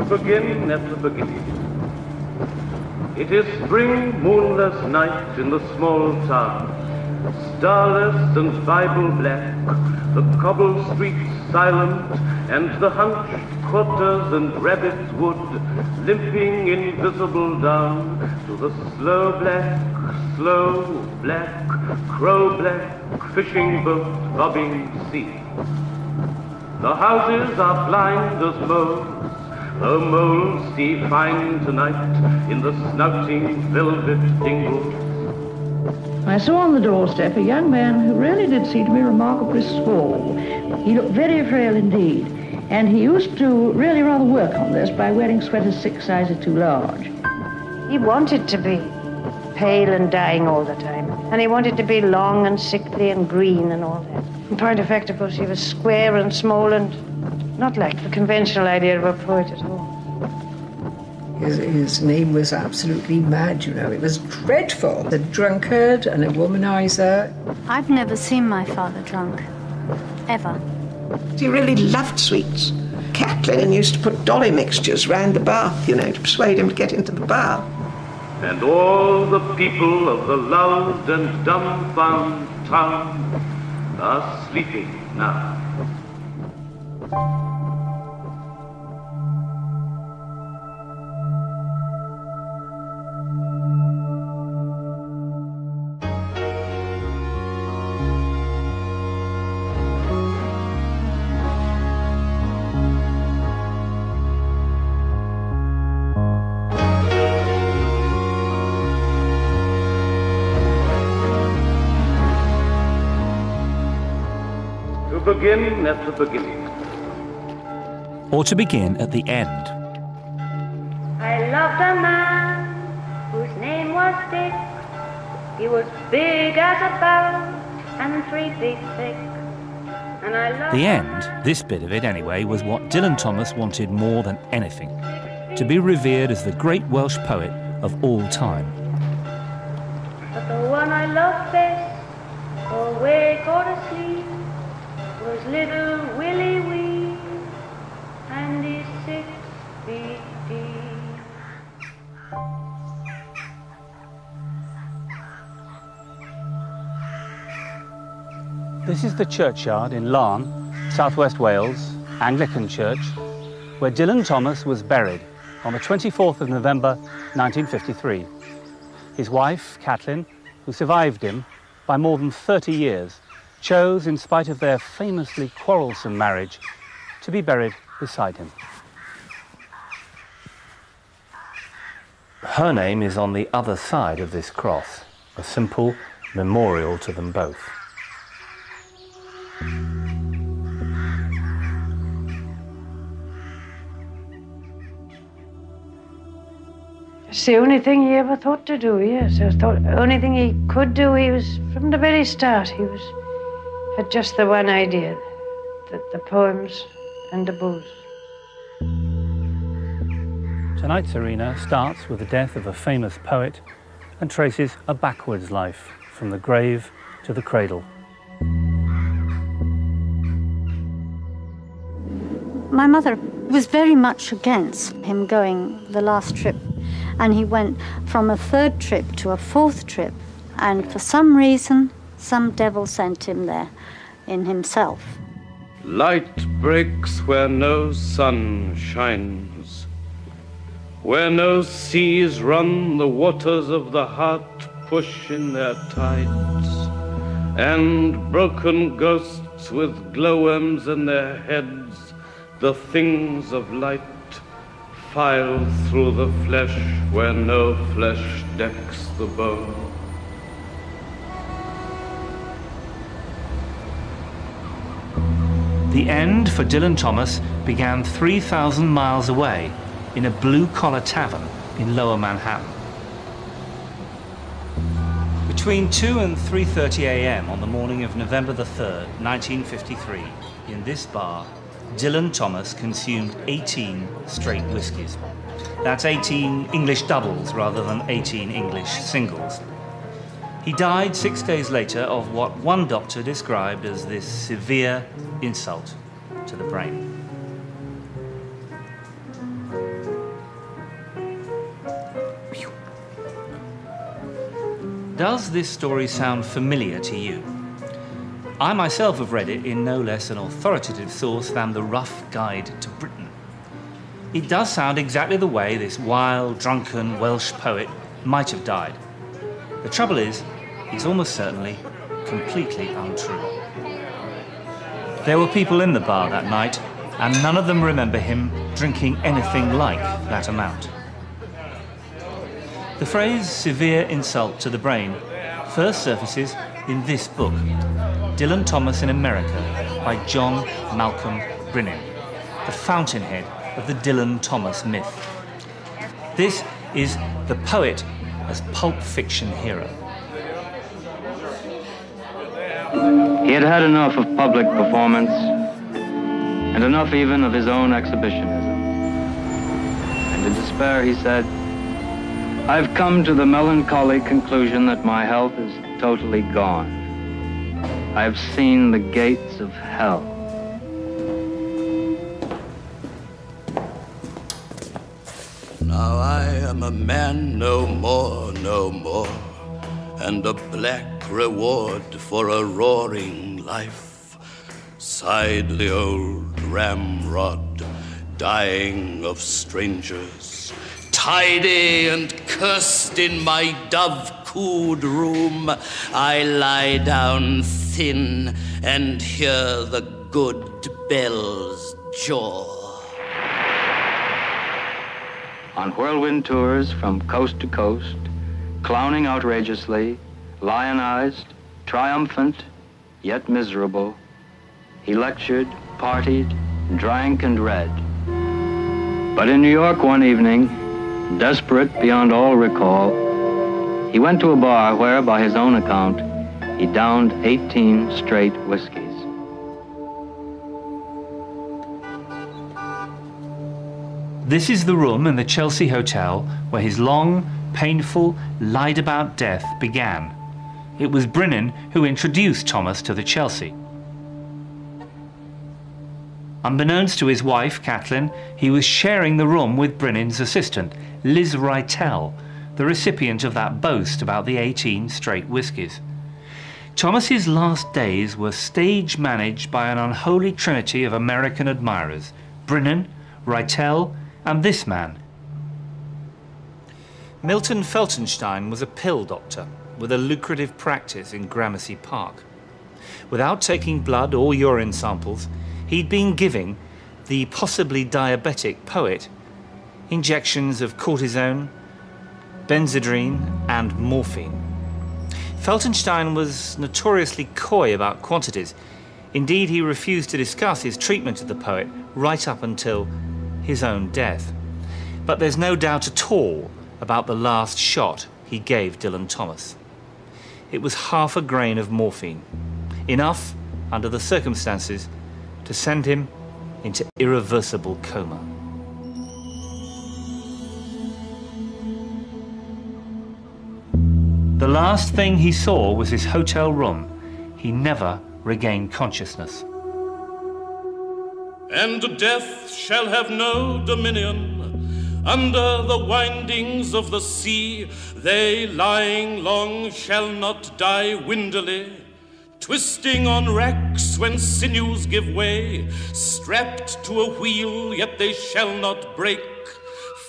begin at the beginning. It is spring, moonless night in the small town, starless and Bible black, the cobbled streets silent, and the hunched quarters and rabbit's wood, limping invisible down to the slow black, crow-black fishing boat bobbing sea. The houses are blind as moles, the moles see fine tonight in the snouting velvet dingles. I saw on the doorstep a young man who really did seem to be remarkably small. He looked very frail indeed, and he used to really rather work on this by wearing sweaters 6 sizes too large. He wanted to be pale and dying all the time, and he wanted to be long and sickly and green and all that. In point of fact, of course, he was square and small and not like the conventional idea of a poet at all. His name was absolutely mad, you know. It was dreadful. A drunkard and a womanizer. I've never seen my father drunk, ever. He really loved sweets. Kathleen used to put dolly mixtures round the bath, you know, to persuade him to get into the bath. And all the people of the lulled and dumbfound town are sleeping now. To begin at the beginning. Or to begin at the end. I loved a man whose name was Dick. He was big as a barrel and 3 feet thick. And I loved the end, this bit of it anyway, was what Dylan Thomas wanted more than anything. To be revered as the great Welsh poet of all time. But the one I loved best, awake or asleep, was little Willie Wee, and he's 6 feet deep. This is the churchyard in Larne, southwest Wales, Anglican church, where Dylan Thomas was buried on the 24th of November 1953. His wife, Kathleen, who survived him by more than 30 years, chose, in spite of their famously quarrelsome marriage, to be buried beside him. Her name is on the other side of this cross, a simple memorial to them both. It's the only thing he ever thought to do, yes. I thought the only thing he could do, he was, from the very start, he had just the one idea, that the poems and the booze. Tonight's arena starts with the death of a famous poet and traces a backwards life from the grave to the cradle. My mother was very much against him going the last trip, and he went from a 3rd trip to a 4th trip, and for some reason, some devil sent him there in himself. Light breaks where no sun shines, where no seas run, the waters of the heart push in their tides, and broken ghosts with glowworms in their heads, the things of light, file through the flesh where no flesh decks the bone. The end for Dylan Thomas began 3,000 miles away in a blue-collar tavern in Lower Manhattan. Between 2 and 3:30 a.m. on the morning of November the 3rd, 1953, in this bar, Dylan Thomas consumed 18 straight whiskies. That's 18 English doubles rather than 18 English singles. He died 6 days later of what one doctor described as this severe insult to the brain. Does this story sound familiar to you? I myself have read it in no less an authoritative source than the Rough Guide to Britain. It does sound exactly the way this wild, drunken Welsh poet might have died. The trouble is, it's almost certainly completely untrue. There were people in the bar that night, and none of them remember him drinking anything like that amount. The phrase severe insult to the brain first surfaces in this book, Dylan Thomas in America, by John Malcolm Brinnin, the fountainhead of the Dylan Thomas myth. This is the poet as pulp fiction hero. He had had enough of public performance, and enough even of his own exhibitionism. And in despair he said, "I've come to the melancholy conclusion that my health is totally gone. I've seen the gates of hell." Now I am a man no more, and a black reward for a roaring life, sighed the old ramrod, dying of strangers. Tidy and cursed in my dove-cooed room, I lie down thin and hear the good bells jaw. On whirlwind tours from coast to coast, clowning outrageously, lionized, triumphant, yet miserable, he lectured, partied, drank, and read. But in New York one evening, desperate beyond all recall, he went to a bar where, by his own account, he downed 18 straight whiskeys. This is the room in the Chelsea Hotel where his long, painful, lied-about death began. It was Brinnin who introduced Thomas to the Chelsea. Unbeknownst to his wife, Kathleen, he was sharing the room with Brinnin's assistant, Liz Rytell, the recipient of that boast about the 18 straight whiskies. Thomas's last days were stage managed by an unholy trinity of American admirers, Brinnin, Rytell, and this man. Milton Feltenstein was a pill doctor with a lucrative practice in Gramercy Park. Without taking blood or urine samples, he'd been giving the possibly diabetic poet injections of cortisone, benzedrine, and morphine. Feltenstein was notoriously coy about quantities. Indeed, he refused to discuss his treatment of the poet right up until his own death. But there's no doubt at all about the last shot he gave Dylan Thomas. It was half a grain of morphine, enough, under the circumstances, to send him into irreversible coma. The last thing he saw was his hotel room. He never regained consciousness. And death shall have no dominion under the windings of the sea. They lying long shall not die windily, twisting on racks when sinews give way, strapped to a wheel, yet they shall not break.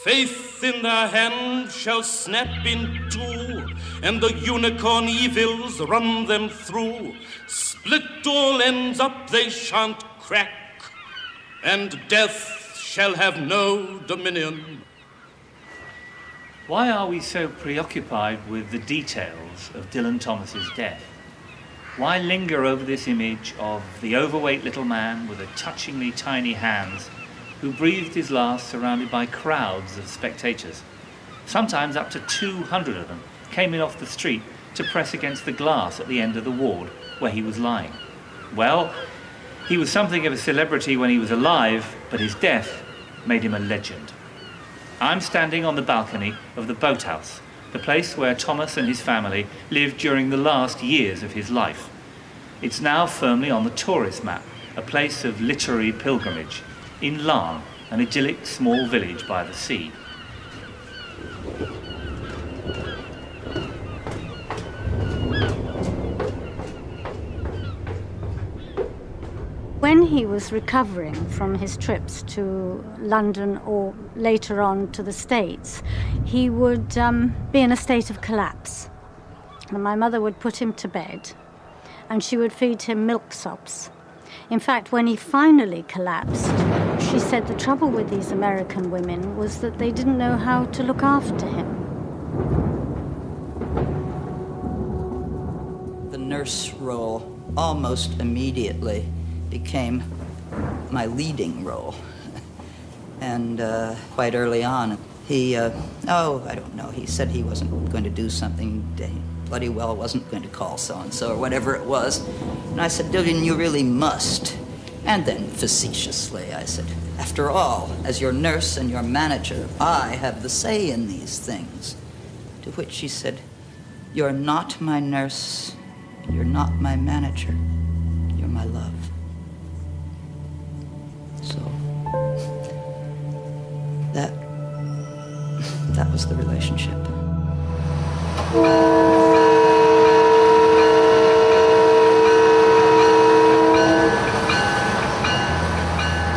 Faith in their hand shall snap in two, and the unicorn evils run them through. Split all ends up, they shan't crack, and death shall have no dominion. Why are we so preoccupied with the details of Dylan Thomas's death? Why linger over this image of the overweight little man with the touchingly tiny hands who breathed his last surrounded by crowds of spectators? Sometimes up to 200 of them came in off the street to press against the glass at the end of the ward where he was lying. Well, he was something of a celebrity when he was alive, but his death made him a legend. I'm standing on the balcony of the Boathouse, the place where Thomas and his family lived during the last years of his life. It's now firmly on the tourist map, a place of literary pilgrimage, in Larne, an idyllic small village by the sea. When he was recovering from his trips to London or later on to the States, he would be in a state of collapse. And my mother would put him to bed and she would feed him milksops. In fact, when he finally collapsed, she said the trouble with these American women was that they didn't know how to look after him. The nurse role almost immediately became my leading role. And quite early on, he, I don't know, he said he wasn't going to do something, he bloody well wasn't going to call so-and-so or whatever it was. And I said, Dillian, you really must. And then facetiously I said, after all, as your nurse and your manager, I have the say in these things. To which she said, you're not my nurse, you're not my manager, you're my love. So, that was the relationship.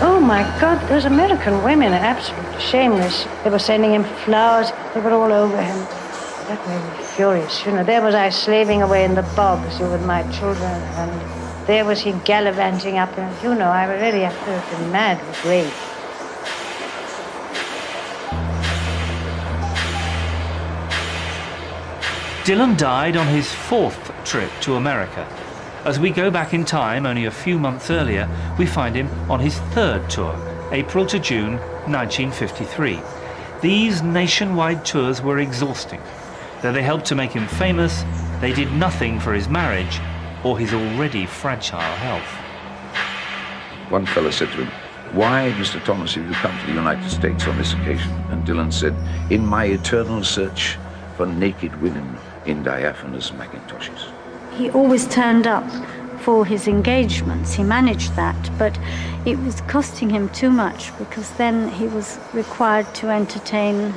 Oh my God, those American women are absolutely shameless. They were sending him flowers, they were all over him. That made me furious. You know, there was I slaving away in the bogs with my children, and there was he gallivanting up, and you know, I really have to have been mad with rage. Dylan died on his 4th trip to America. As we go back in time, only a few months earlier, we find him on his 3rd tour, April to June 1953. These nationwide tours were exhausting. Though they helped to make him famous, they did nothing for his marriage or his already fragile health. One fellow said to him, "Why, Mr. Thomas, have you come to the United States on this occasion?" And Dylan said, "In my eternal search for naked women in diaphanous macintoshes." He always turned up for his engagements. He managed that, but it was costing him too much because then he was required to entertain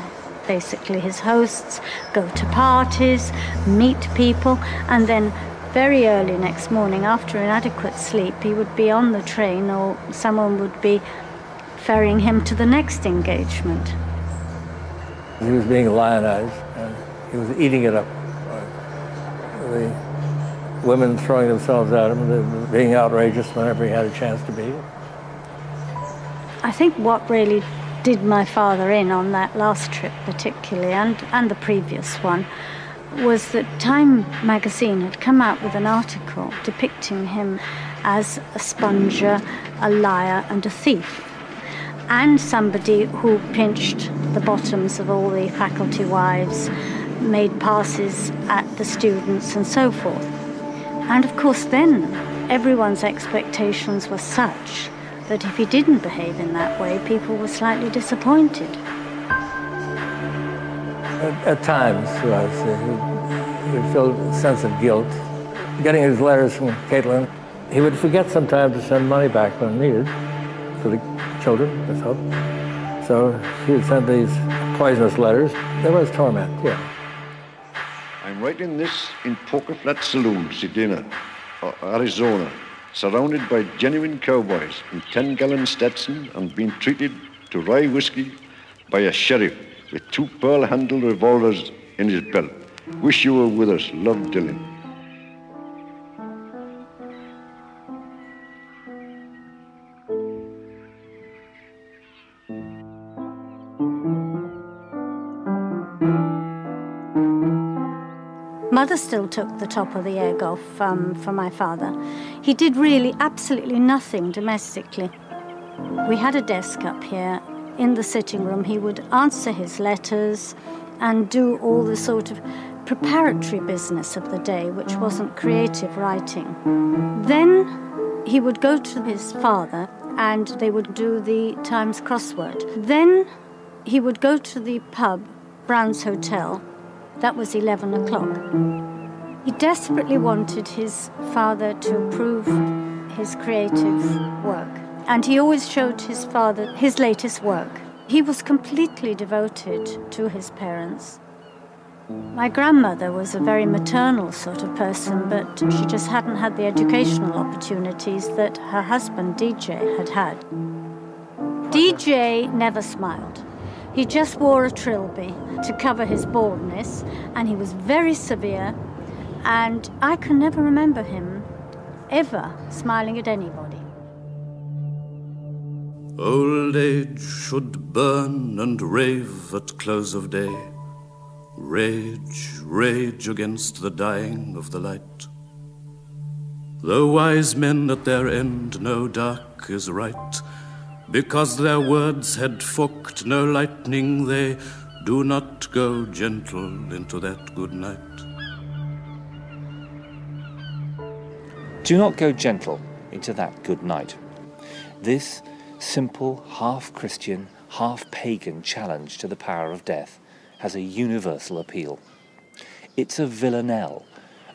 basically his hosts, go to parties, meet people, and then very early next morning, after inadequate sleep, he would be on the train or someone would be ferrying him to the next engagement. He was being lionized, and he was eating it up. The women throwing themselves at him, being outrageous whenever he had a chance to be. I think what really did my father in on that last trip particularly, and the previous one, was that Time magazine had come out with an article depicting him as a sponger, a liar and a thief, and somebody who pinched the bottoms of all the faculty wives, made passes at the students and so forth. And of course then everyone's expectations were such that if he didn't behave in that way, people were slightly disappointed. At times, he would feel a sense of guilt. Getting his letters from Caitlin, he would forget sometimes to send money back when needed for the children, let's hope. So he would send these poisonous letters. There was torment, yeah. I'm writing this in Poker Flat Saloon, Sedona, Arizona, surrounded by genuine cowboys in 10-gallon Stetson and being treated to rye whiskey by a sheriff with 2 pearl-handled revolvers in his belt. Wish you were with us. Love, Dylan. Mother still took the top of the egg off for my father. He did really absolutely nothing domestically. We had a desk up here in the sitting room. He would answer his letters and do all the sort of preparatory business of the day, which wasn't creative writing. Then he would go to his father and they would do the Times crossword. Then he would go to the pub, Brown's Hotel. That was 11 o'clock. He desperately wanted his father to approve his creative work. And he always showed his father his latest work. He was completely devoted to his parents. My grandmother was a very maternal sort of person, but she just hadn't had the educational opportunities that her husband, DJ, had had. DJ never smiled. He just wore a trilby to cover his baldness, and he was very severe, and I can never remember him ever smiling at anybody. Old age should burn and rave at close of day. Rage, rage against the dying of the light. Though wise men at their end know dark is right, because their words had forked no lightning, they do not go gentle into that good night. Do not go gentle into that good night. This simple, half-Christian, half-pagan challenge to the power of death has a universal appeal. It's a villanelle,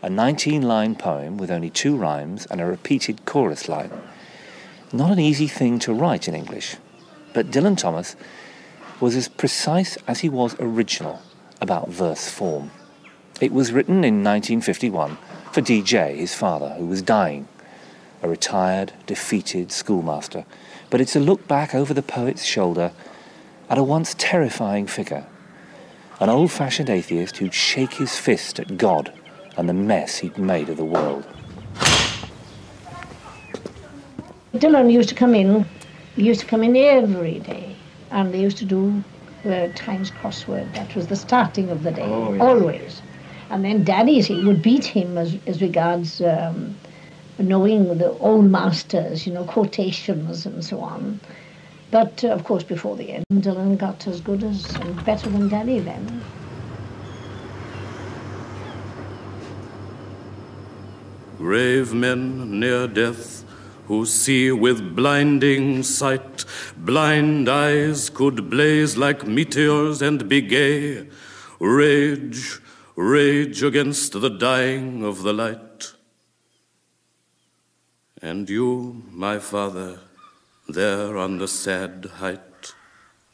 a 19-line poem with only 2 rhymes and a repeated chorus line. Not an easy thing to write in English, but Dylan Thomas was as precise as he was original about verse form. It was written in 1951 for DJ, his father, who was dying, a retired, defeated schoolmaster, but it's a look back over the poet's shoulder at a once terrifying figure, an old-fashioned atheist who'd shake his fist at God and the mess he'd made of the world. Dylan used to come in. He used to come in every day, and they used to do the Times crossword. That was the starting of the day, always. And then Daddy, he would beat him as regards knowing the old masters, you know, quotations and so on. But, of course, before the end, Dylan got as good as, and better than Daddy then. Grave men near death who see with blinding sight, blind eyes could blaze like meteors and be gay. Rage, rage against the dying of the light. And you, my father, there on the sad height,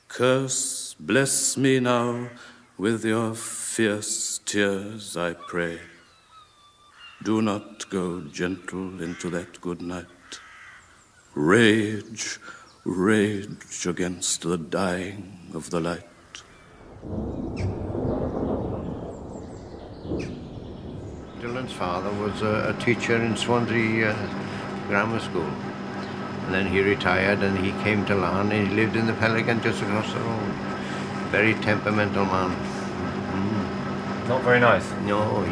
curse, bless me now with your fierce tears, I pray. Do not go gentle into that good night. Rage, rage against the dying of the light. Dylan's father was a teacher in Swansea Grammar School. And then he retired and he came to Larne and he lived in the Pelican just across the road. Very temperamental man. Not very nice. No,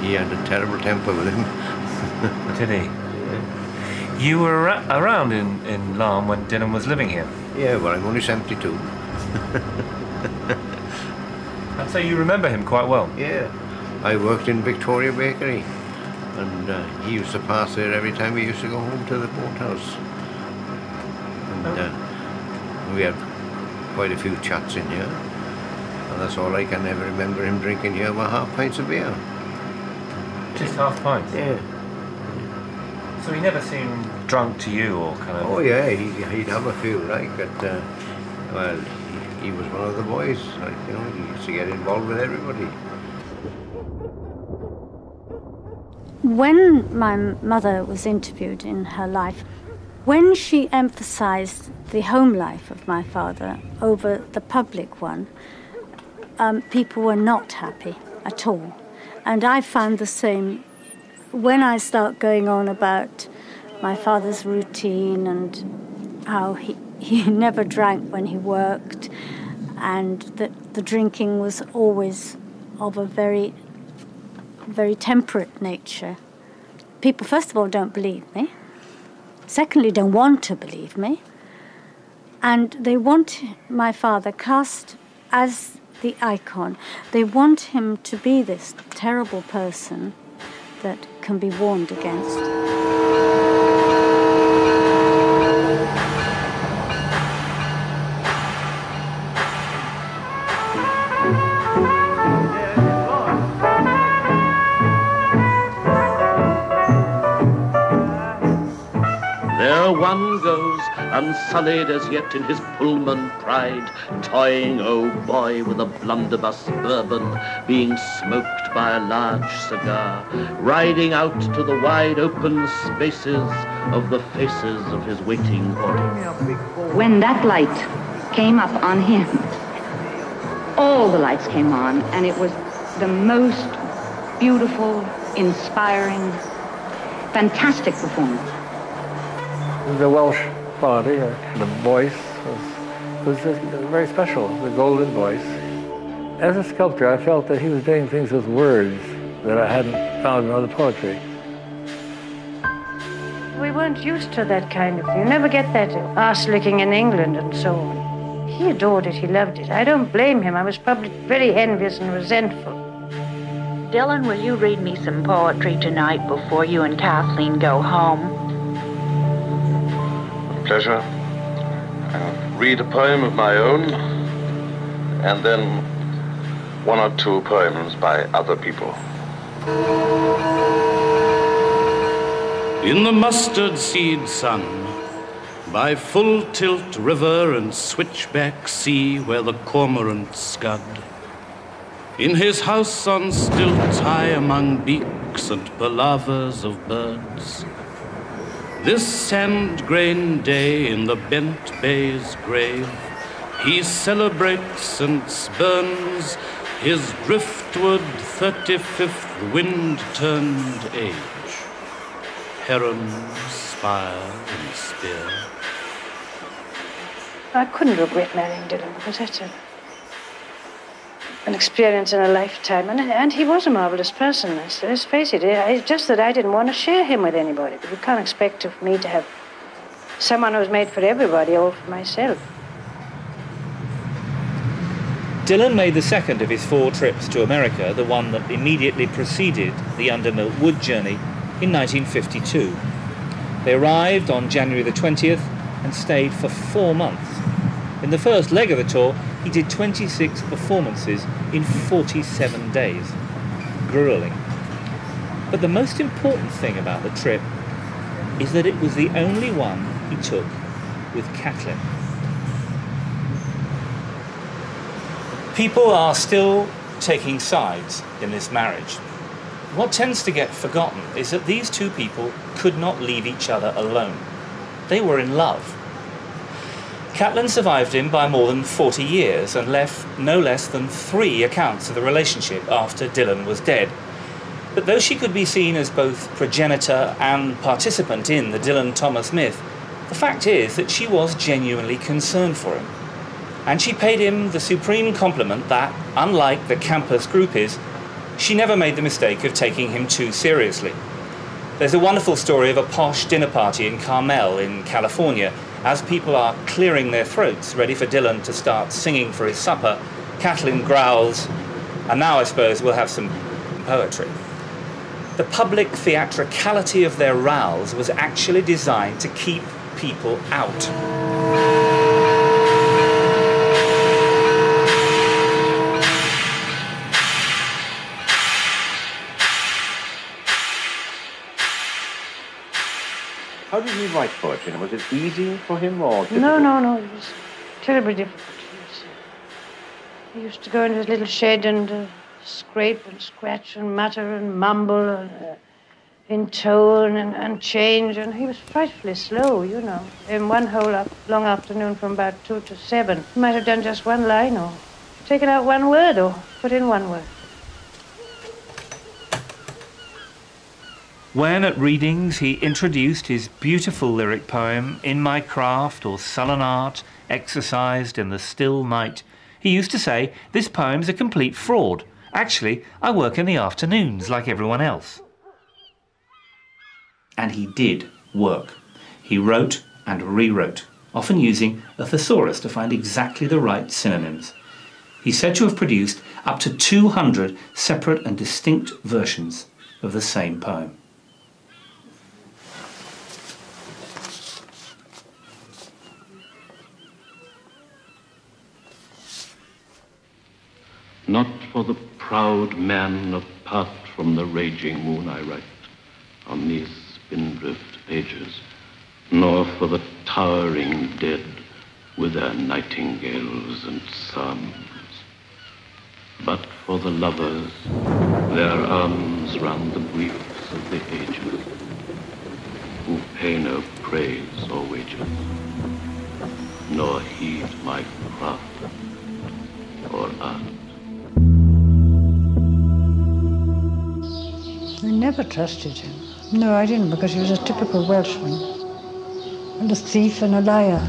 he had a terrible temper with him. Did he? Yeah. You were around in Larne when Dylan was living here? Yeah, well, I'm only 72. And so you remember him quite well? Yeah. I worked in Victoria Bakery. And he used to pass there every time we used to go home to the boathouse. And we had quite a few chats in here. And that's all I can ever remember him drinking here were half pints of beer. Just half pints? Yeah. So he never seemed drunk to you or kind of... Oh yeah, he'd have a few, right? But, well, he was one of the boys. Like, you know, he used to get involved with everybody. When my mother was interviewed in her life, when she emphasized the home life of my father over the public one, people were not happy at all. And I found the same when I start going on about my father's routine and how he never drank when he worked, and that the drinking was always of a very, very temperate nature. People, first of all, don't believe me. Secondly, don't want to believe me. And they want my father cast as the icon. They want him to be this terrible person that can be warned against. There one goes, unsullied as yet in his Pullman pride, toying, oh boy, with a blunderbuss bourbon, being smoked by a large cigar, riding out to the wide open spaces of the faces of his waiting audience. When that light came up on him, all the lights came on, and it was the most beautiful, inspiring, fantastic performance. The Welsh quality, the voice was just very special, the golden voice. As a sculptor, I felt that he was doing things with words that I hadn't found in other poetry. We weren't used to that kind of thing. You never get that arse-licking in England and so on. He adored it, he loved it. I don't blame him. I was probably very envious and resentful. Dylan, will you read me some poetry tonight before you and Kathleen go home? Pleasure. I'll read a poem of my own, and then one or two poems by other people. In the mustard seed sun, by full tilt river and switchback sea where the cormorants scud, in his house on stilts high among beaks and palavers of birds, this sand-grain day in the bent bay's grave, he celebrates and spurns his driftward 35th wind-turned age. Heron, spire, and spear. I couldn't regret marrying Dylan because that's an experience in a lifetime. And he was a marvelous person, let's face it. It's just that I didn't want to share him with anybody. But you can't expect of me to have someone who's made for everybody, all for myself. Dylan made the second of his 4 trips to America, the one that immediately preceded the Undermilt Wood journey in 1952. They arrived on January the 20th and stayed for 4 months. In the first leg of the tour, he did 26 performances in 47 days. Grueling. But the most important thing about the trip is that it was the only one he took with Kathleen. People are still taking sides in this marriage. What tends to get forgotten is that these two people could not leave each other alone. They were in love. Kathleen survived him by more than 40 years and left no less than 3 accounts of the relationship after Dylan was dead. But though she could be seen as both progenitor and participant in the Dylan Thomas myth, the fact is that she was genuinely concerned for him. And she paid him the supreme compliment that, unlike the campus groupies, she never made the mistake of taking him too seriously. There's a wonderful story of a posh dinner party in Carmel in California. As people are clearing their throats, ready for Dylan to start singing for his supper, Kathleen growls, and now I suppose we'll have some poetry. The public theatricality of their rows was actually designed to keep people out. How did he write poetry? Was it easy for him or difficult? No. It was terribly difficult. He used to go into his little shed and scrape and scratch and mutter and mumble and intone and change. And he was frightfully slow, you know. In one whole long afternoon from about 2 to 7, he might have done just 1 line or taken out 1 word or put in 1 word. When at readings he introduced his beautiful lyric poem, In My Craft or Sullen Art, Exercised in the Still Night, he used to say, this poem's a complete fraud. Actually, I work in the afternoons like everyone else. And he did work. He wrote and rewrote, often using a thesaurus to find exactly the right synonyms. He's said to have produced up to 200 separate and distinct versions of the same poem. Not for the proud man apart from the raging moon I write on these spindrift pages. nor for the towering dead with their nightingales and psalms, but for the lovers, their arms round the griefs of the ages, who pay no praise or wages, nor heed my craft or art. I never trusted him. No, I didn't, because he was a typical Welshman. And a thief and a liar.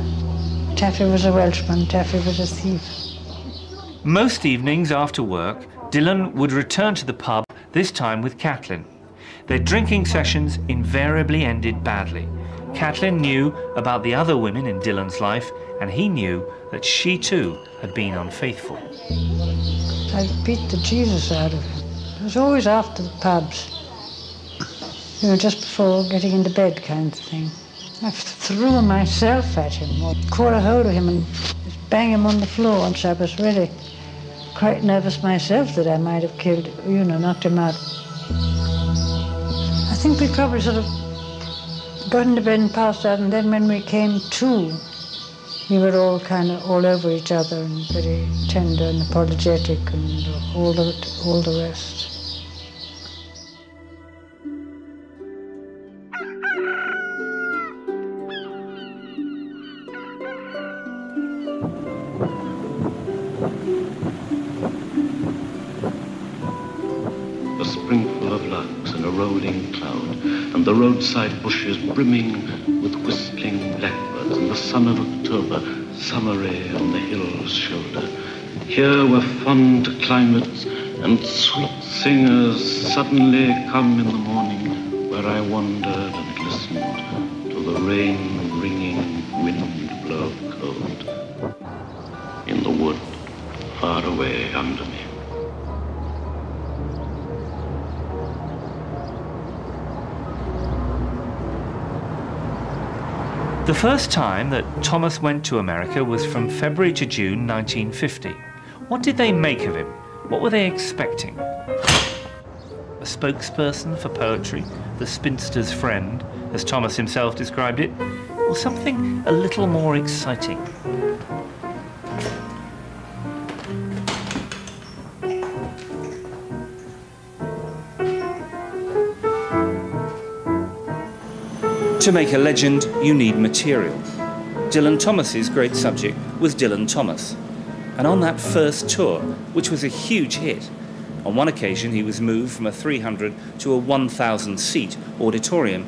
Taffy was a Welshman, Taffy was a thief. Most evenings after work, Dylan would return to the pub, this time with Kathleen. Their drinking sessions invariably ended badly. Kathleen knew about the other women in Dylan's life, and he knew that she too had been unfaithful. I beat the Jesus out of him. It was always after the pubs. You know, just before getting into bed kind of thing. I threw myself at him, or caught a hold of him and just bang him on the floor, and so I was really quite nervous myself that I might have killed, you know, knocked him out. I think we probably sort of got into bed and passed out, and then when we came to, we were all kind of all over each other and very tender and apologetic and all the rest. A springful of larks and a rolling cloud, and the roadside bushes brimming with whistling blackbirds, and the sun of October, summery on the hill's shoulder. Here were fond climates and sweet singers suddenly come in the morning, where I wandered and listened to the rain-ringing wind blow cold. In the wood, far away under me. The first time that Thomas went to America was from February to June 1950. What did they make of him? What were they expecting? A spokesperson for poetry, the spinster's friend, as Thomas himself described it, or something a little more exciting? To make a legend, you need material. Dylan Thomas's great subject was Dylan Thomas. And on that first tour, which was a huge hit, on one occasion he was moved from a 300 to a 1,000-seat auditorium.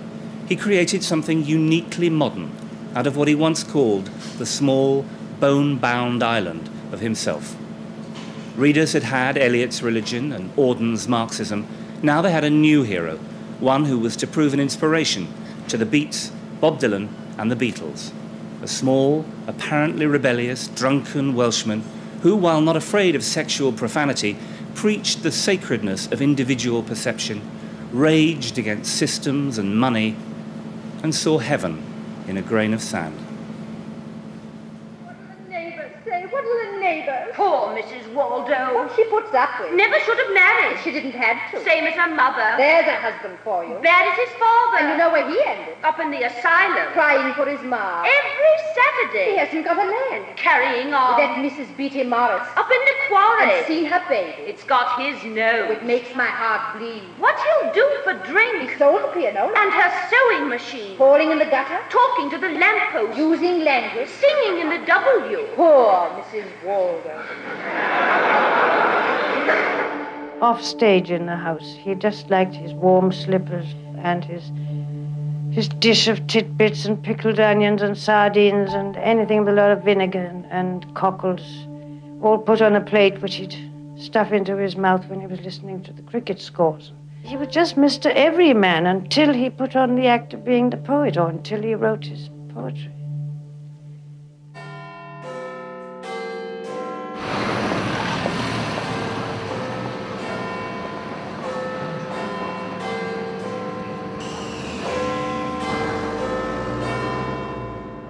He created something uniquely modern out of what he once called the small, bone-bound island of himself. Readers had had Eliot's religion and Auden's Marxism. Now they had a new hero, one who was to prove an inspiration to the Beats, Bob Dylan and the Beatles. A small, apparently rebellious, drunken Welshman who, while not afraid of sexual profanity, preached the sacredness of individual perception, raged against systems and money, and saw heaven in a grain of sand. What will the neighbours? Poor Mrs. Waldo. What she puts up with. Never should have married. She didn't have to. Same as her mother. There's a husband for you. Bad as his father. And you know where he ended? Up in the asylum. Crying for his ma. Every Saturday. He hasn't got a land. Carrying on. With that Mrs. B.T. Morris. Up in the quarry. And seen her baby. It's got his nose. It makes my heart bleed. What he'll do for drink. He sold the piano. And her sewing machine. Falling in the gutter. Talking to the lamppost. Using language. Singing in the W. Poor Mrs. Waldo. Off stage in the house, he just liked his warm slippers and his dish of titbits and pickled onions and sardines and anything with a lot of vinegar and cockles, all put on a plate which he'd stuff into his mouth when he was listening to the cricket scores. He was just Mr. Everyman until he put on the act of being the poet, or until he wrote his poetry.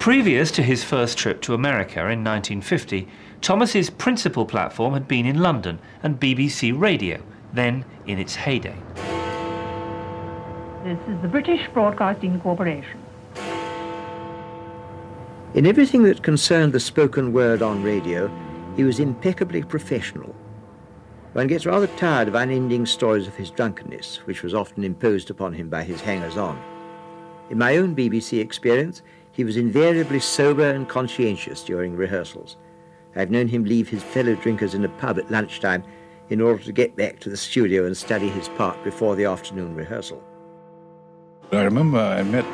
Previous to his first trip to America in 1950, Thomas's principal platform had been in London and BBC Radio, then in its heyday. This is the British Broadcasting Corporation. In everything that concerned the spoken word on radio, he was impeccably professional. One gets rather tired of unending stories of his drunkenness, which was often imposed upon him by his hangers-on. In my own BBC experience, he was invariably sober and conscientious during rehearsals. I've known him leave his fellow drinkers in a pub at lunchtime in order to get back to the studio and study his part before the afternoon rehearsal. I remember I met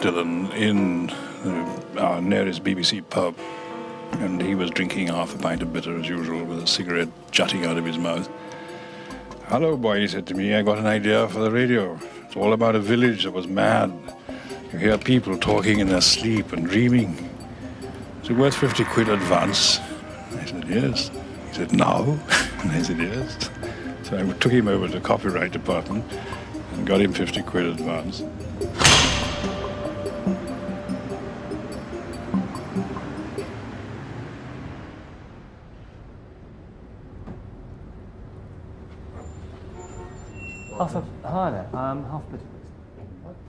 Dylan in our nearest BBC pub, and he was drinking half a pint of bitter as usual with a cigarette jutting out of his mouth. "Hello, boy," he said to me, "I got an idea for the radio. It's all about a village that was mad. You hear people talking in their sleep and dreaming. Is it worth 50 quid advance?" I said, "Yes." He said, "Now?" And I said, "Yes." So I took him over to the copyright department and got him 50 quid advance.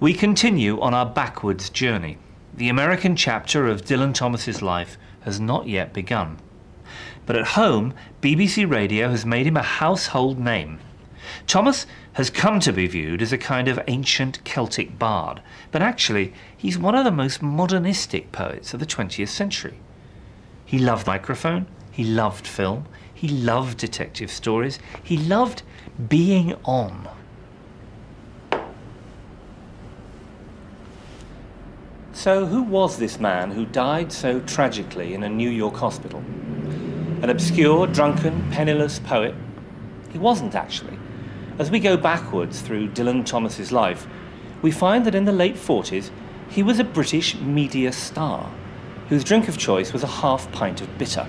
We continue on our backwards journey. The American chapter of Dylan Thomas's life has not yet begun. But at home, BBC Radio has made him a household name. Thomas has come to be viewed as a kind of ancient Celtic bard, but actually he's one of the most modernistic poets of the 20th century. He loved microphone, he loved film, he loved detective stories, he loved being on. So who was this man who died so tragically in a New York hospital? An obscure, drunken, penniless poet? He wasn't actually. As we go backwards through Dylan Thomas's life, we find that in the late 40s he was a British media star whose drink of choice was a half pint of bitter.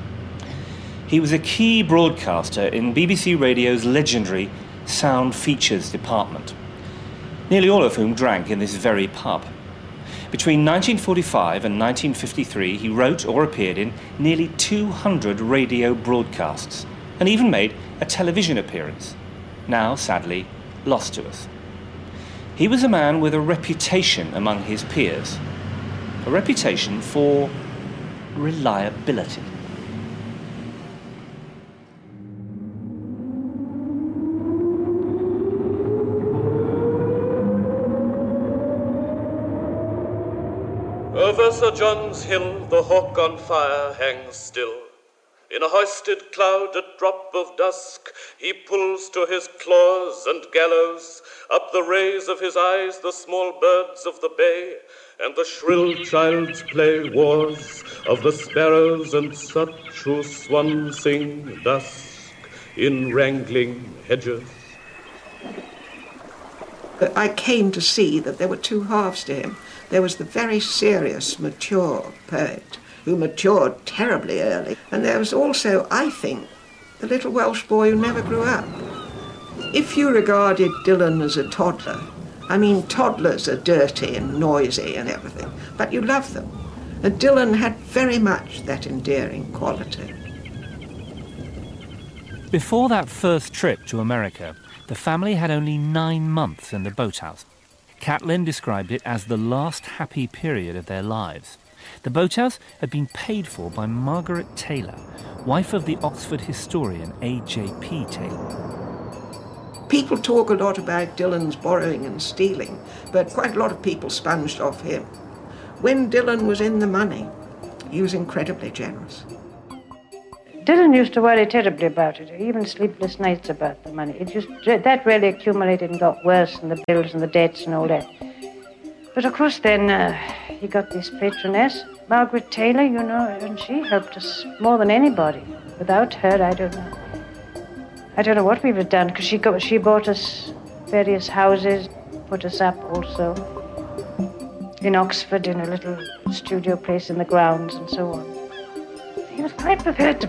He was a key broadcaster in BBC Radio's legendary Sound Features department, nearly all of whom drank in this very pub. Between 1945 and 1953, he wrote or appeared in nearly 200 radio broadcasts and even made a television appearance, now sadly lost to us. He was a man with a reputation among his peers, a reputation for reliability. Over Sir John's hill the hawk on fire hangs still. In a hoisted cloud at drop of dusk he pulls to his claws and gallows. Up the rays of his eyes the small birds of the bay, and the shrill child's play wars of the sparrows and such who swan sing dusk in wrangling hedges. I came to see that there were two halves to him. There was the very serious, mature poet who matured terribly early, and there was also, I think, the little Welsh boy who never grew up. If you regarded Dylan as a toddler, I mean, toddlers are dirty and noisy and everything, but you love them. And Dylan had very much that endearing quality. Before that first trip to America, the family had only 9 months in the boathouse. Catelyn described it as the last happy period of their lives. The boathouse had been paid for by Margaret Taylor, wife of the Oxford historian A.J.P. Taylor. People talk a lot about Dylan's borrowing and stealing, but quite a lot of people sponged off him. When Dylan was in the money, he was incredibly generous. Dylan used to worry terribly about it, even sleepless nights about the money. That really accumulated and got worse, and the bills and the debts and all that. But of course then he got this patroness, Margaret Taylor, you know, and she helped us more than anybody. Without her, I don't know what we would have done, because she bought us various houses, put us up also in Oxford in a little studio place in the grounds and so on. He was quite prepared to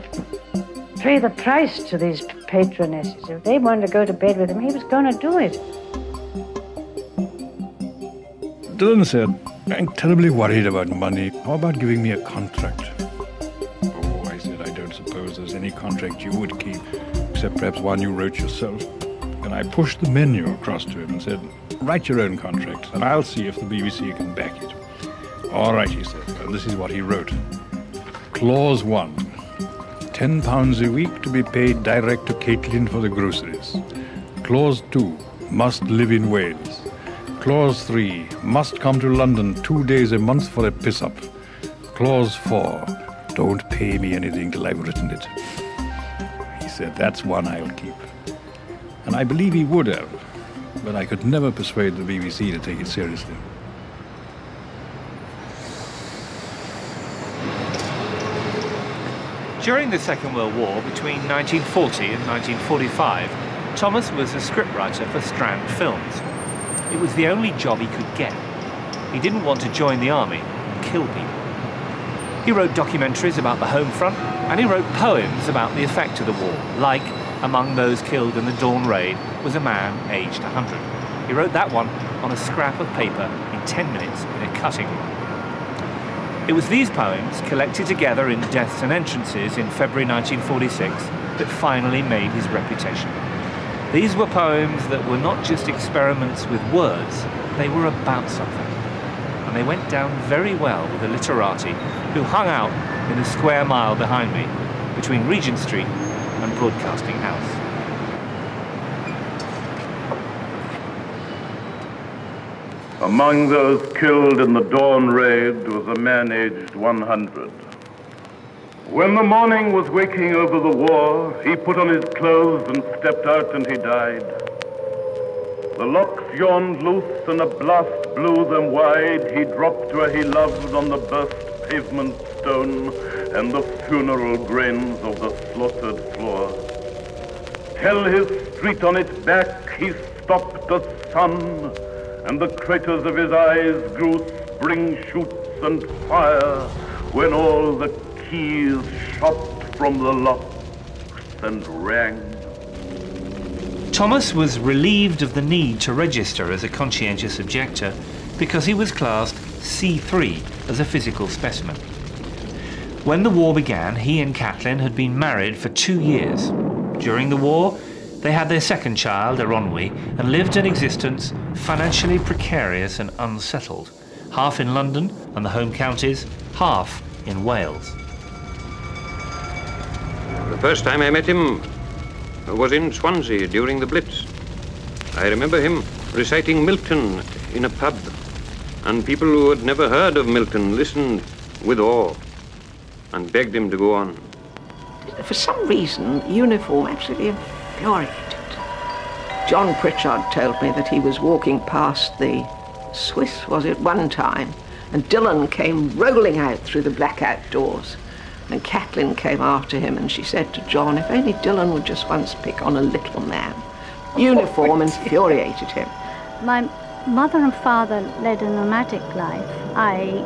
pay the price to these patronesses. If they wanted to go to bed with him, he was going to do it. Dylan said, "I'm terribly worried about money. How about giving me a contract?" "Oh," I said, "I don't suppose there's any contract you would keep, except perhaps one you wrote yourself." And I pushed the menu across to him and said, "Write your own contract, and I'll see if the BBC can back it." All right, he said, and this is what he wrote. Clause 1. £10 a week to be paid direct to Caitlin for the groceries. Clause 2. Must live in Wales. Clause 3. Must come to London 2 days a month for a piss-up. Clause 4. Don't pay me anything till I've written it. He said, that's one I'll keep. And I believe he would have, but I could never persuade the BBC to take it seriously. During the Second World War, between 1940 and 1945, Thomas was a scriptwriter for Strand Films. It was the only job he could get. He didn't want to join the army and kill people. He wrote documentaries about the home front, and he wrote poems about the effect of the war, like among those killed in the Dawn Raid was a man aged 100. He wrote that one on a scrap of paper in 10 minutes in a cutting room. It was these poems, collected together in Deaths and Entrances in February 1946, that finally made his reputation. These were poems that were not just experiments with words, they were about something. And they went down very well with the literati who hung out in the square mile behind me, between Regent Street and Broadcasting House. Among those killed in the Dawn Raid was a man aged 100. When the morning was waking over the war, he put on his clothes and stepped out and he died. The locks yawned loose and a blast blew them wide. He dropped where he loved on the burst pavement stone and the funeral grains of the slaughtered floor. Till his street on its back he stopped the sun, and the craters of his eyes grew spring shoots and fire when all the keys shot from the locks and rang. Thomas was relieved of the need to register as a conscientious objector because he was classed C3 as a physical specimen. When the war began, he and Caitlin had been married for 2 years. During the war, they had their second child, Aronwy, and lived an existence financially precarious and unsettled, half in London and the home counties, half in Wales. The first time I met him was in Swansea during the Blitz. I remember him reciting Milton in a pub, and people who had never heard of Milton listened with awe and begged him to go on. For some reason, uniform absolutely infuriated. John Pritchard told me that he was walking past the Swiss, was it, one time, and Dillon came rolling out through the blackout doors. And Caitlin came after him and she said to John, if only Dillon would just once pick on a little man. Uniform infuriated him. My mother and father led a nomadic life. I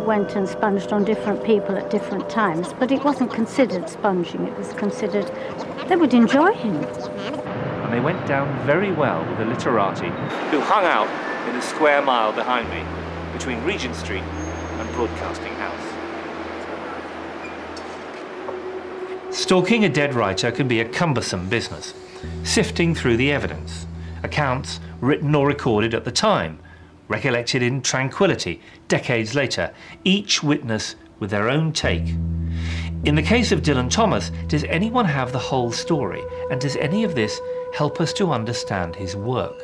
went and sponged on different people at different times, but it wasn't considered sponging, it was considered they would enjoy him. And they went down very well with the literati who hung out in the square mile behind me, between Regent Street and Broadcasting House. Stalking a dead writer can be a cumbersome business, sifting through the evidence, accounts written or recorded at the time, recollected in tranquility decades later, each witness with their own take. In the case of Dylan Thomas, does anyone have the whole story? And does any of this help us to understand his work?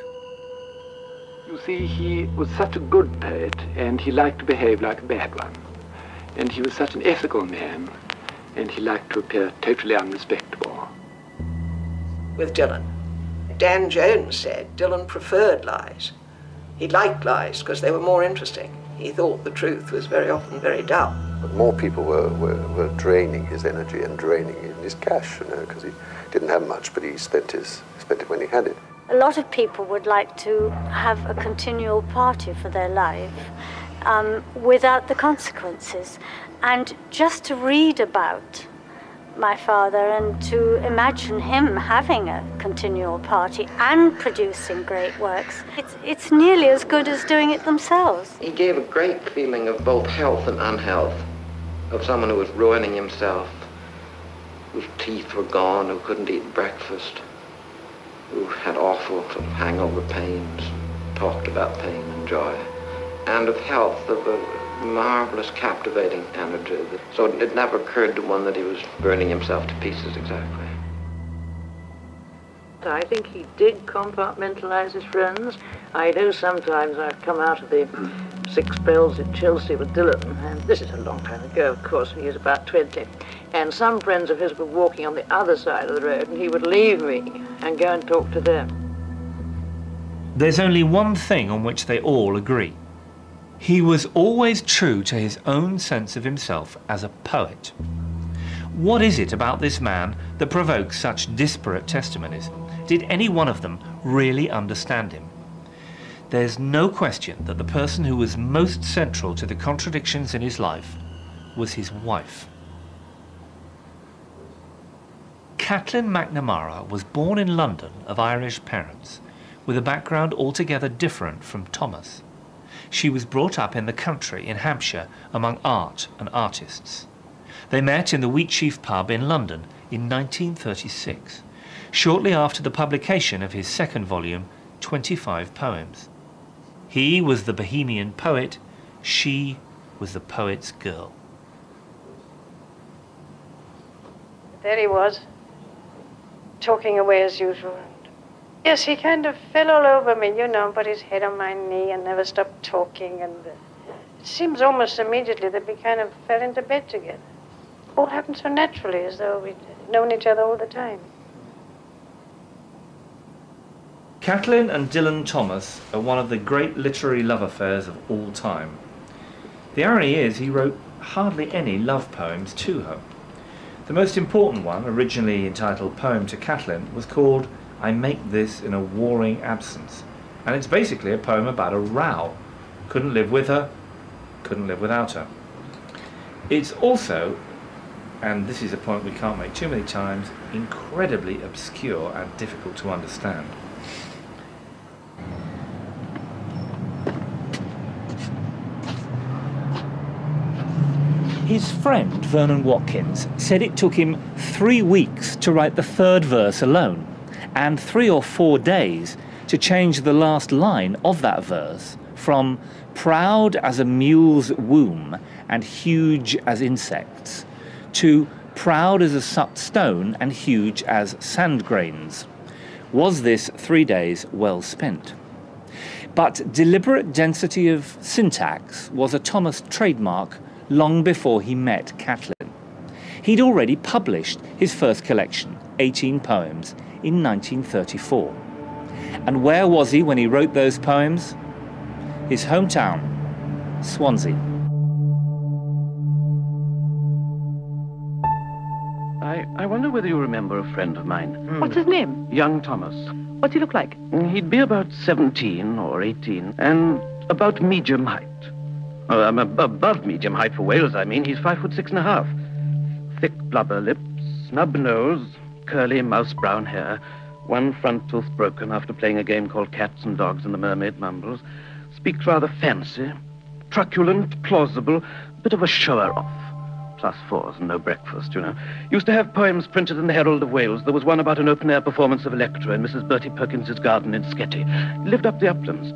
You see, he was such a good poet, and he liked to behave like a bad one. And he was such an ethical man, and he liked to appear totally unrespectable. With Dylan, Dan Jones said Dylan preferred lies. He liked lies because they were more interesting. He thought the truth was very often very dull. But more people were draining his energy and draining his cash, you know, because he didn't have much, but he spent it when he had it. A lot of people would like to have a continual party for their life without the consequences. And just to read about my father and to imagine him having a continual party and producing great works, it's nearly as good as doing it themselves. He gave a great feeling of both health and unhealth, of someone who was ruining himself, whose teeth were gone, who couldn't eat breakfast, who had awful sort of hangover pains, talked about pain and joy, and of health, of a marvelous, captivating energy. So it never occurred to one that he was burning himself to pieces exactly. I think he did compartmentalise his friends. I know sometimes I've come out of the 6 bells at Chelsea with Dylan, and this is a long time ago, of course, he was about 20, and some friends of his were walking on the other side of the road, and he would leave me and go and talk to them. There's only one thing on which they all agree. He was always true to his own sense of himself as a poet. What is it about this man that provokes such disparate testimonies? Did any one of them really understand him? There's no question that the person who was most central to the contradictions in his life was his wife. Kathleen McNamara was born in London of Irish parents, with a background altogether different from Thomas. She was brought up in the country in Hampshire among art and artists. They met in the Wheatsheaf pub in London in 1936, shortly after the publication of his second volume, 25 Poems. He was the bohemian poet, she was the poet's girl. There he was, talking away as usual. Yes, he kind of fell all over me, you know, put his head on my knee and never stopped talking. And it seems almost immediately that we kind of fell into bed together. All happened so naturally, as though we'd known each other all the time. Kathleen and Dylan Thomas are one of the great literary love affairs of all time. The irony is he wrote hardly any love poems to her. The most important one, originally entitled Poem to Kathleen, was called I Make This in a Warring Absence, and it's basically a poem about a row. Couldn't live with her, couldn't live without her. It's also, and this is a point we can't make too many times, incredibly obscure and difficult to understand. His friend, Vernon Watkins, said it took him 3 weeks to write the third verse alone, and 3 or 4 days to change the last line of that verse from proud as a mule's womb and huge as insects to proud as a sucked stone and huge as sand grains. Was this 3 days well spent? But deliberate density of syntax was a Thomas trademark long before he met Kathleen. He'd already published his first collection, 18 Poems, in 1934. And where was he when he wrote those poems? His hometown, Swansea. I wonder whether you remember a friend of mine. What's his name? Young Thomas. What's he look like? He'd be about 17 or 18, and about medium height. Above medium height for Wales, I mean. He's 5'6½". Thick blubber lips, snub nose, curly mouse-brown hair, one front tooth broken after playing a game called Cats and Dogs in the Mermaid Mumbles. Speaks rather fancy, truculent, plausible, bit of a shower-off. +4s and no breakfast, you know. Used to have poems printed in the Herald of Wales. There was one about an open-air performance of Electra in Mrs. Bertie Perkins's garden in Sketty. He lived up the uplands.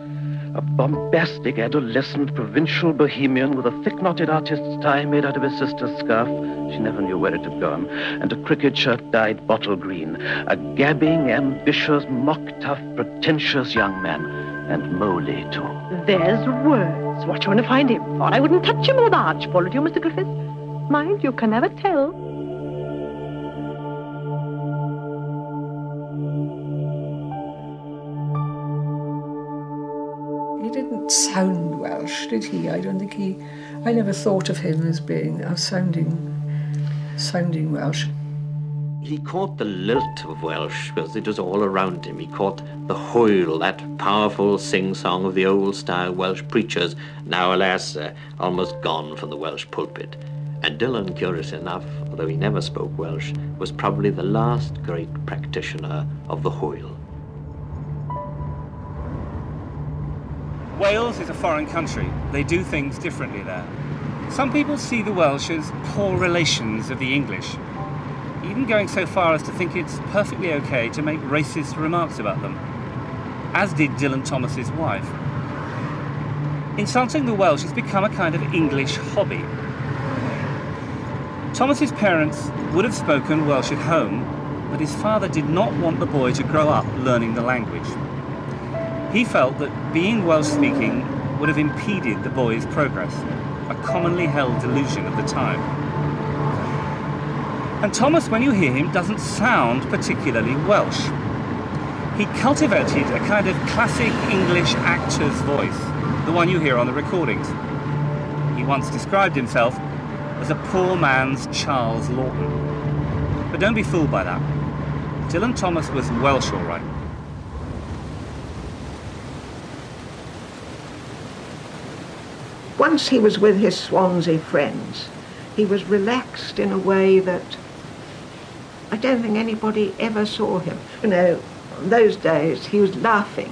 A bombastic, adolescent, provincial bohemian with a thick-knotted artist's tie made out of his sister's scarf. She never knew where it had gone. And a cricket shirt dyed bottle green. A gabbing, ambitious, mock-tough, pretentious young man. And moly, too. There's words. What you want to find him for? I wouldn't touch him with a barge pole, would you, Mr. Griffith? Mind, you can never tell. He didn't sound Welsh, did he? I don't think I never thought of him as being sounding Welsh. He caught the lilt of Welsh because it was all around him. He caught the hoyle, that powerful sing-song of the old-style Welsh preachers, now, alas, almost gone from the Welsh pulpit. And Dylan, curious enough, although he never spoke Welsh, was probably the last great practitioner of the hoyle. Wales is a foreign country. They do things differently there. Some people see the Welsh as poor relations of the English, even going so far as to think it's perfectly okay to make racist remarks about them, as did Dylan Thomas's wife. Insulting the Welsh has become a kind of English hobby. Thomas's parents would have spoken Welsh at home, but his father did not want the boy to grow up learning the language. He felt that being Welsh-speaking would have impeded the boy's progress, a commonly held delusion of the time. And Thomas, when you hear him, doesn't sound particularly Welsh. He cultivated a kind of classic English actor's voice, the one you hear on the recordings. He once described himself as a poor man's Charles Lawton. But don't be fooled by that. Dylan Thomas was Welsh, all right. Once he was with his Swansea friends, he was relaxed in a way that I don't think anybody ever saw him. You know, in those days he was laughing.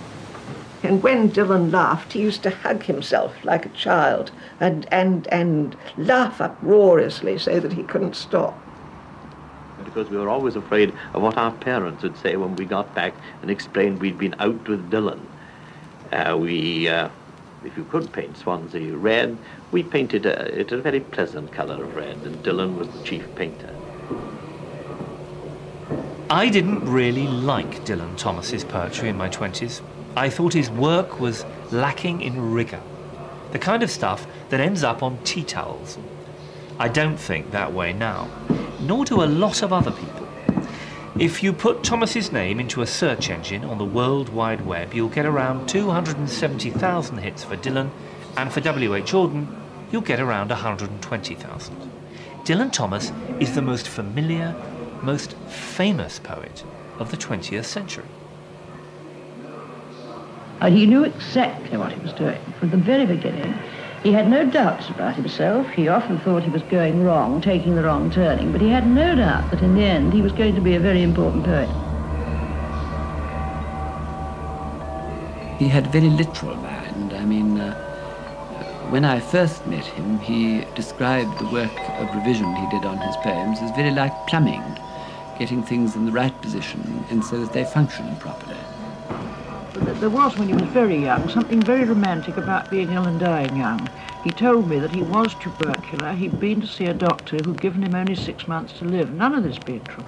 And when Dylan laughed, he used to hug himself like a child and laugh uproariously so that he couldn't stop. Because we were always afraid of what our parents would say when we got back and explained we'd been out with Dylan. If you could paint Swansea red, we painted it a very pleasant colour of red, and Dylan was the chief painter. I didn't really like Dylan Thomas's poetry in my 20s. I thought his work was lacking in rigour, the kind of stuff that ends up on tea towels. I don't think that way now, nor do a lot of other people. If you put Thomas's name into a search engine on the World Wide Web, you'll get around 270,000 hits for Dylan, and for W.H. Auden, you'll get around 120,000. Dylan Thomas is the most familiar, most famous poet of the 20th century. He knew exactly what he was doing from the very beginning. He had no doubts about himself. He often thought he was going wrong, taking the wrong turning, but he had no doubt that in the end he was going to be a very important poet. He had a very literal mind. I mean, when I first met him, he described the work of revision he did on his poems as very like plumbing, getting things in the right position and so that they function properly. There was, when he was very young, something very romantic about being ill and dying young. He told me that he was tubercular. He'd been to see a doctor who'd given him only 6 months to live. None of this being true.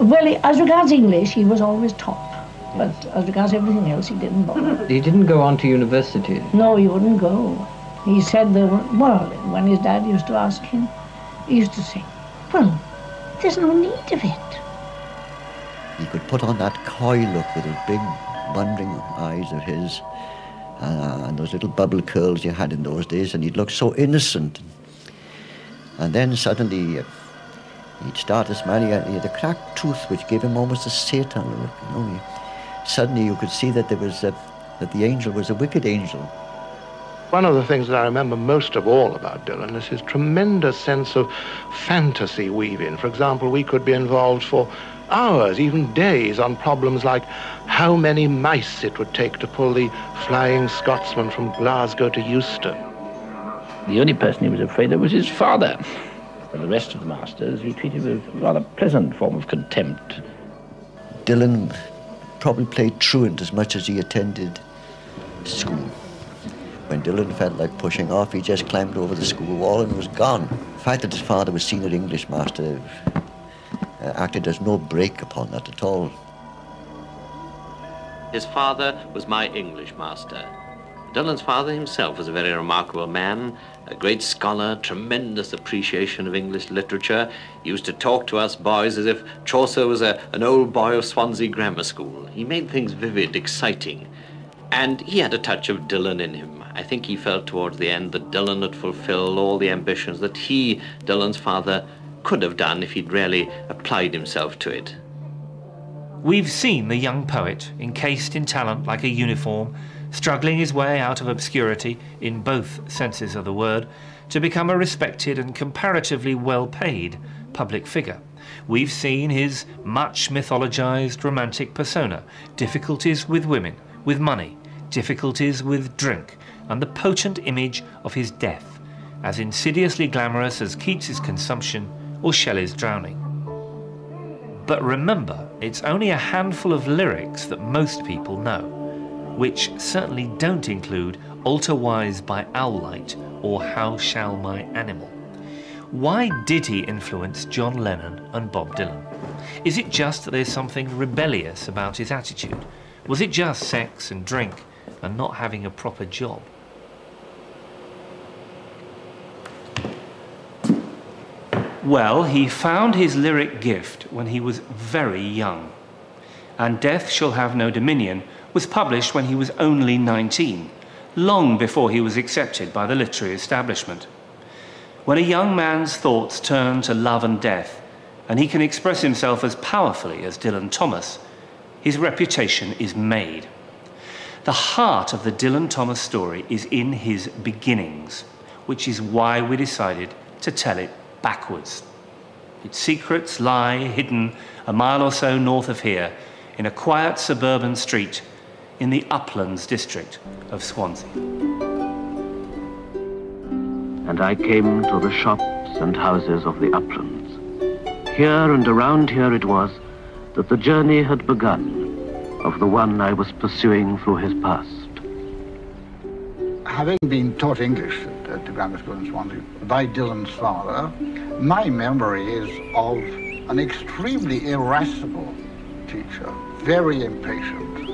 Well, as regards English, he was always top. But as regards everything else, he didn't bother. He didn't go on to university? No, he wouldn't go. He said there were, well, when his dad used to ask him, he used to say, well, there's no need of it. He could put on that coy look with those big, wondering eyes of his, and those little bubble curls you had in those days, and he'd look so innocent. And then suddenly he'd start to smile. He had a cracked tooth which gave him almost a Satan look. You know, suddenly you could see that there was that the angel was a wicked angel. One of the things that I remember most of all about Dylan is his tremendous sense of fantasy weaving. For example, we could be involved for hours, even days, on problems like how many mice it would take to pull the Flying Scotsman from Glasgow to Euston. The only person he was afraid of was his father. For the rest of the masters, he treated with a rather pleasant form of contempt. Dylan probably played truant as much as he attended school. When Dylan felt like pushing off, he just climbed over the school wall and was gone. The fact that his father was senior English master acted as no brake upon that at all. His father was my English master. Dylan's father himself was a very remarkable man, a great scholar, tremendous appreciation of English literature. He used to talk to us boys as if Chaucer was an old boy of Swansea Grammar School. He made things vivid, exciting, and he had a touch of Dylan in him. I think he felt towards the end that Dylan had fulfilled all the ambitions that he, Dylan's father, could have done if he'd really applied himself to it. We've seen the young poet, encased in talent like a uniform, struggling his way out of obscurity, in both senses of the word, to become a respected and comparatively well-paid public figure. We've seen his much mythologized romantic persona, difficulties with women, with money, difficulties with drink, and the potent image of his death, as insidiously glamorous as Keats's consumption or Shelley's drowning. But remember, it's only a handful of lyrics that most people know. which certainly don't include Altar Wise by Owllight or How Shall My Animal. Why did he influence John Lennon and Bob Dylan? Is it just that there's something rebellious about his attitude? Was it just sex and drink and not having a proper job? Well, he found his lyric gift when he was very young. And Death Shall Have No Dominion was published when he was only 19, long before he was accepted by the literary establishment. When a young man's thoughts turn to love and death, and he can express himself as powerfully as Dylan Thomas, his reputation is made. The heart of the Dylan Thomas story is in his beginnings, which is why we decided to tell it backwards. Its secrets lie hidden a mile or so north of here, in a quiet suburban street in the Uplands district of Swansea. And I came to the shops and houses of the Uplands. Here and around here it was that the journey had begun of the one I was pursuing through his past. Having been taught English at the grammar school in Swansea by Dylan's father, my memory is of an extremely irascible teacher, very impatient,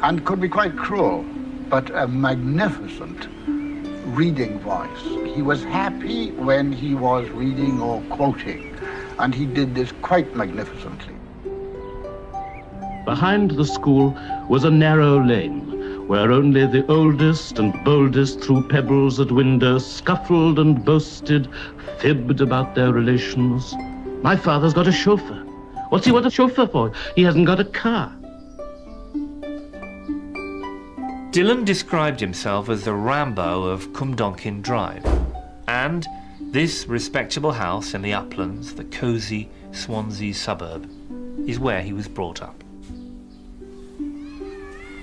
and could be quite cruel, but a magnificent reading voice. He was happy when he was reading or quoting, and he did this quite magnificently. Behind the school was a narrow lane, where only the oldest and boldest threw pebbles at windows, scuffled and boasted, fibbed about their relations. My father's got a chauffeur. What's he want a chauffeur for? He hasn't got a car. Dylan described himself as the Rambo of Cumdonkin Drive, and this respectable house in the Uplands, the cosy Swansea suburb, is where he was brought up.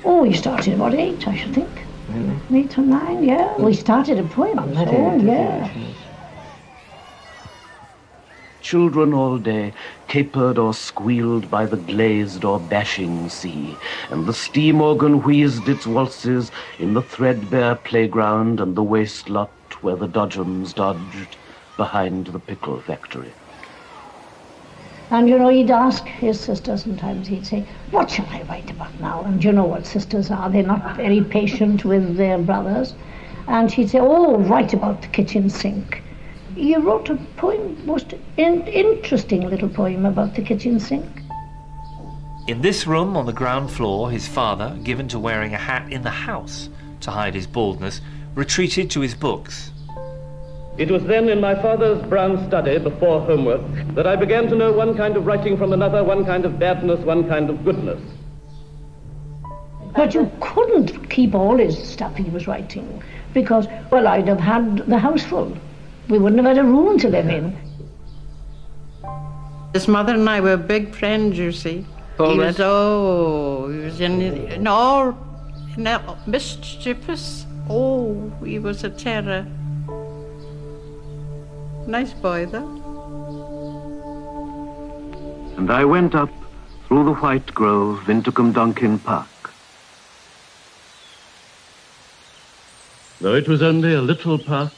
Oh, he started about 8, I should think. Really? 8 or 9, yeah. We started a poem. Oh, yeah. Children all day capered or squealed by the glazed or bashing sea, and the steam organ wheezed its waltzes in the threadbare playground and the waste lot where the Dodgems dodged behind the pickle factory. And, you know, he'd ask his sister sometimes, he'd say, what shall I write about now? And you know what sisters are, they're not very patient with their brothers. And she'd say, oh, write about the kitchen sink. He wrote a poem, most interesting little poem about the kitchen sink. In this room on the ground floor, his father, given to wearing a hat in the house to hide his baldness, retreated to his books. It was then in my father's brown study before homework that I began to know one kind of writing from another, one kind of badness, one kind of goodness. But you couldn't keep all his stuff he was writing because, well, I'd have had the house full. We wouldn't have had a room to live in. His mother and I were big friends, you see. He was in all mischievous. Oh, he was a terror. Nice boy, though. And I went up through the White Grove into Cumdonkin Park. Though it was only a little park,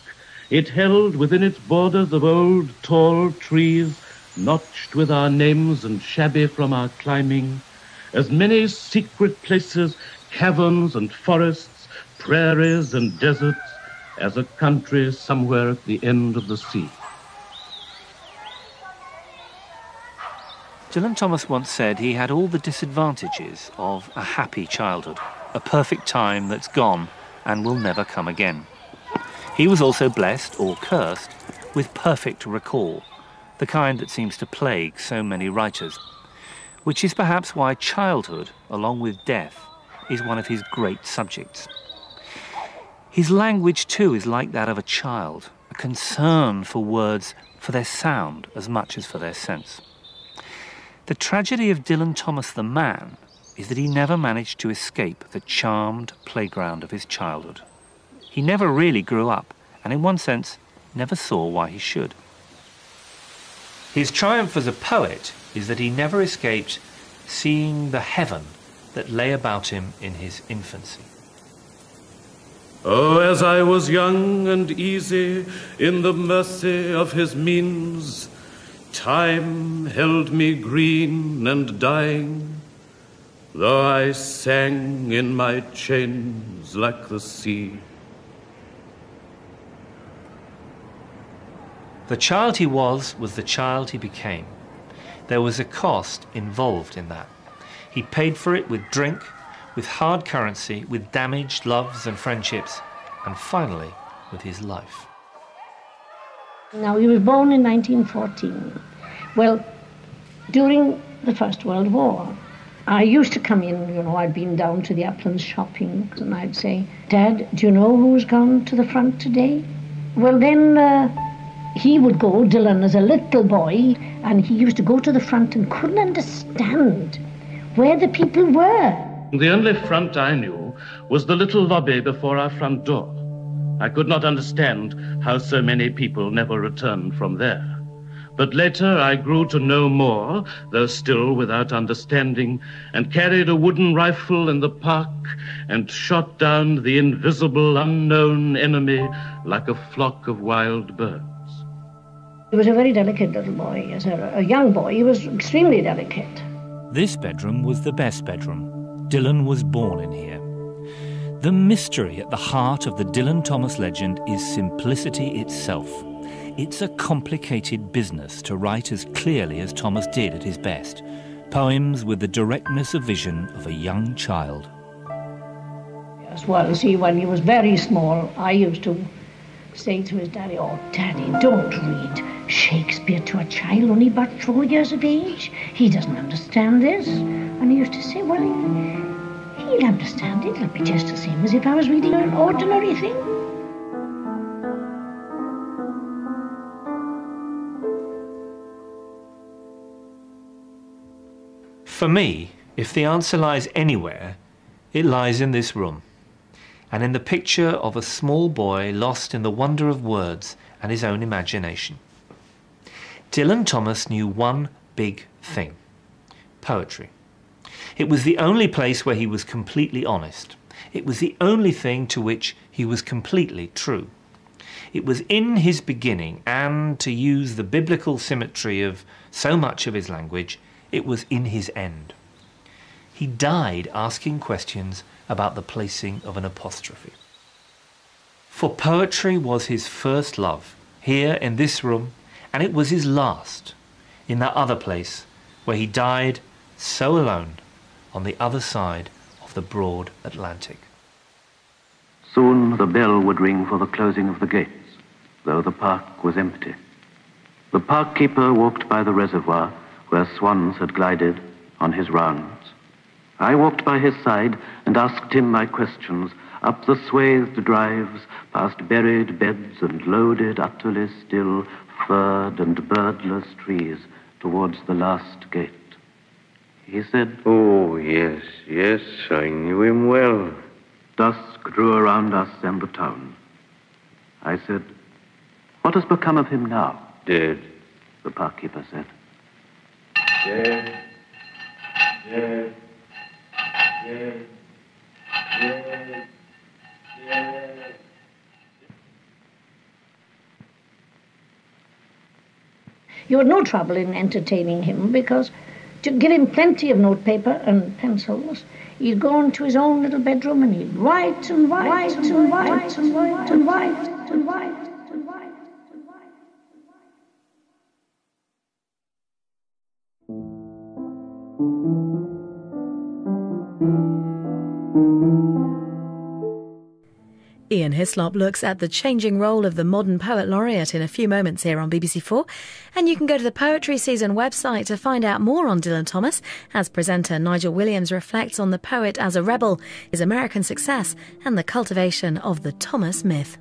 it held within its borders of old, tall trees, notched with our names and shabby from our climbing, as many secret places, caverns and forests, prairies and deserts, as a country somewhere at the end of the sea. Dylan Thomas once said he had all the disadvantages of a happy childhood, a perfect time that's gone and will never come again. He was also blessed, or cursed, with perfect recall, the kind that seems to plague so many writers, which is perhaps why childhood, along with death, is one of his great subjects. His language, too, is like that of a child, a concern for words, for their sound as much as for their sense. The tragedy of Dylan Thomas the man is that he never managed to escape the charmed playground of his childhood. He never really grew up, and in one sense, never saw why he should. His triumph as a poet is that he never escaped seeing the heaven that lay about him in his infancy. Oh, as I was young and easy in the mercy of his means, time held me green and dying, though I sang in my chains like the sea. The child he was the child he became. There was a cost involved in that. He paid for it with drink, with hard currency, with damaged loves and friendships, and finally with his life. Now, he was born in 1914. Well, during the First World War, I used to come in, I'd been down to the Uplands shopping, and I'd say, "Dad, do you know who's gone to the front today?" Well, then he would go, Dylan, as a little boy, and he used to go to the front and couldn't understand where the people were. The only front I knew was the little lobby before our front door. I could not understand how so many people never returned from there. But later I grew to know more, though still without understanding, and carried a wooden rifle in the park and shot down the invisible, unknown enemy like a flock of wild birds. He was a very delicate little boy. As a young boy, he was extremely delicate. This bedroom was the best bedroom. Dylan was born in here. The mystery at the heart of the Dylan Thomas legend is simplicity itself. It's a complicated business to write as clearly as Thomas did at his best. Poems with the directness of vision of a young child. As well, see, when he was very small, I used to say to his daddy, "Oh, Daddy, don't read Shakespeare to a child only about 4 years of age. He doesn't understand this." And he used to say, "Well, he'll understand it. It'll be just the same as if I was reading an ordinary thing." For me, if the answer lies anywhere, it lies in this room, and in the picture of a small boy lost in the wonder of words and his own imagination. Dylan Thomas knew one big thing: poetry. It was the only place where he was completely honest. It was the only thing to which he was completely true. It was in his beginning, and, to use the biblical symmetry of so much of his language, it was in his end. He died asking questions about the placing of an apostrophe. For poetry was his first love, here in this room, and it was his last, in that other place where he died so alone on the other side of the broad Atlantic. Soon the bell would ring for the closing of the gates, though the park was empty. The park keeper walked by the reservoir where swans had glided on his rounds. I walked by his side and asked him my questions, up the swathed drives, past buried beds and loaded, utterly still, furred and birdless trees, towards the last gate. He said, "Oh, yes, yes, I knew him well." Dusk drew around us and the town. I said, "What has become of him now?" "Dead," the park keeper said. "Dead, dead, dead, dead, dead." You had no trouble in entertaining him because to give him plenty of notepaper and pencils, he'd go into his own little bedroom and he'd write and write and write and write and write and write and write. Ian Hislop looks at the changing role of the modern poet laureate in a few moments here on BBC4. And you can go to the Poetry Season website to find out more on Dylan Thomas, as presenter Nigel Williams reflects on the poet as a rebel, his American success, and the cultivation of the Thomas myth.